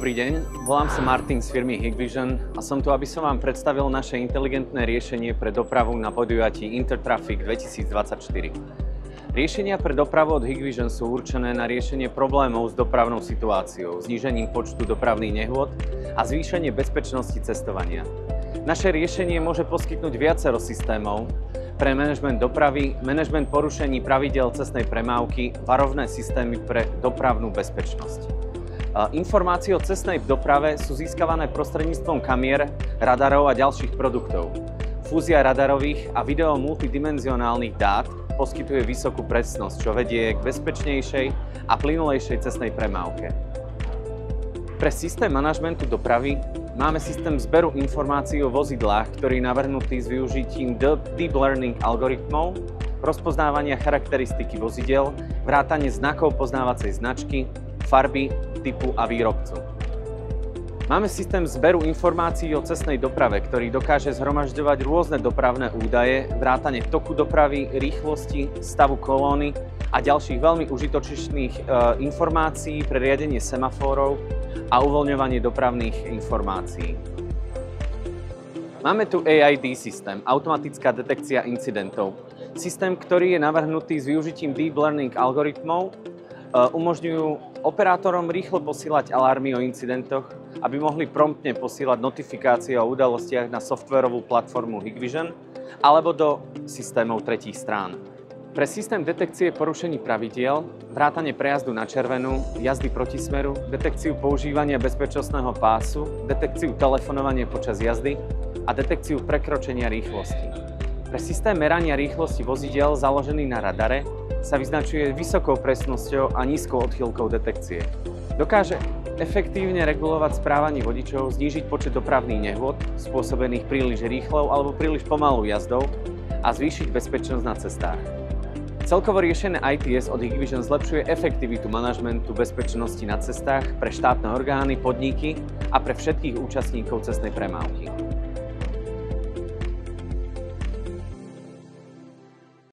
Dobrý deň, volám sa Martin z firmy Hikvision a som tu, aby som vám predstavil naše inteligentné riešenie pre dopravu na podujatí Intertraffic 2024. Riešenia pre dopravu od Hikvision sú určené na riešenie problémov s dopravnou situáciou, znížením počtu dopravných nehôd a zvýšenie bezpečnosti cestovania. Naše riešenie môže poskytnúť viacero systémov pre manažment dopravy, manažment porušení pravidiel cestnej premávky, varovné systémy pre dopravnú bezpečnosť. Informácie o cestnej doprave sú získavané prostredníctvom kamier, radarov a ďalších produktov. Fúzia radarových a video multidimenzionálnych dát poskytuje vysokú presnosť, čo vedie k bezpečnejšej a plynulejšej cestnej premávke. Pre systém manažmentu dopravy máme systém zberu informácií o vozidlách, ktorý je navrhnutý s využitím deep learning algoritmov, rozpoznávania charakteristiky vozidel, vrátane znakov poznávacej značky, farby, typu a výrobcu. Máme systém zberu informácií o cestnej doprave, ktorý dokáže zhromažďovať rôzne dopravné údaje, vrátane toku dopravy, rýchlosti, stavu kolóny a ďalších veľmi užitočných informácií pre riadenie semafórov a uvoľňovanie dopravných informácií. Máme tu AID systém, automatická detekcia incidentov. Systém, ktorý je navrhnutý s využitím deep learning algoritmov, umožňujú operátorom rýchlo posílať alarmy o incidentoch, aby mohli promptne posílať notifikácie o udalostiach na softvérovú platformu Hikvision alebo do systémov tretích strán. Pre systém detekcie porušení pravidiel, vrátane prejazdu na červenú, jazdy proti smeru, detekciu používania bezpečnostného pásu, detekciu telefonovania počas jazdy a detekciu prekročenia rýchlosti. Pre systém merania rýchlosti vozidiel založený na radare sa vyznačuje vysokou presnosťou a nízkou odchýlkou detekcie. Dokáže efektívne regulovať správanie vodičov, znížiť počet dopravných nehôd spôsobených príliš rýchlou alebo príliš pomalou jazdou a zvýšiť bezpečnosť na cestách. Celkovo riešené ITS od Hikvision zlepšuje efektivitu manažmentu bezpečnosti na cestách pre štátne orgány, podniky a pre všetkých účastníkov cestnej premávky.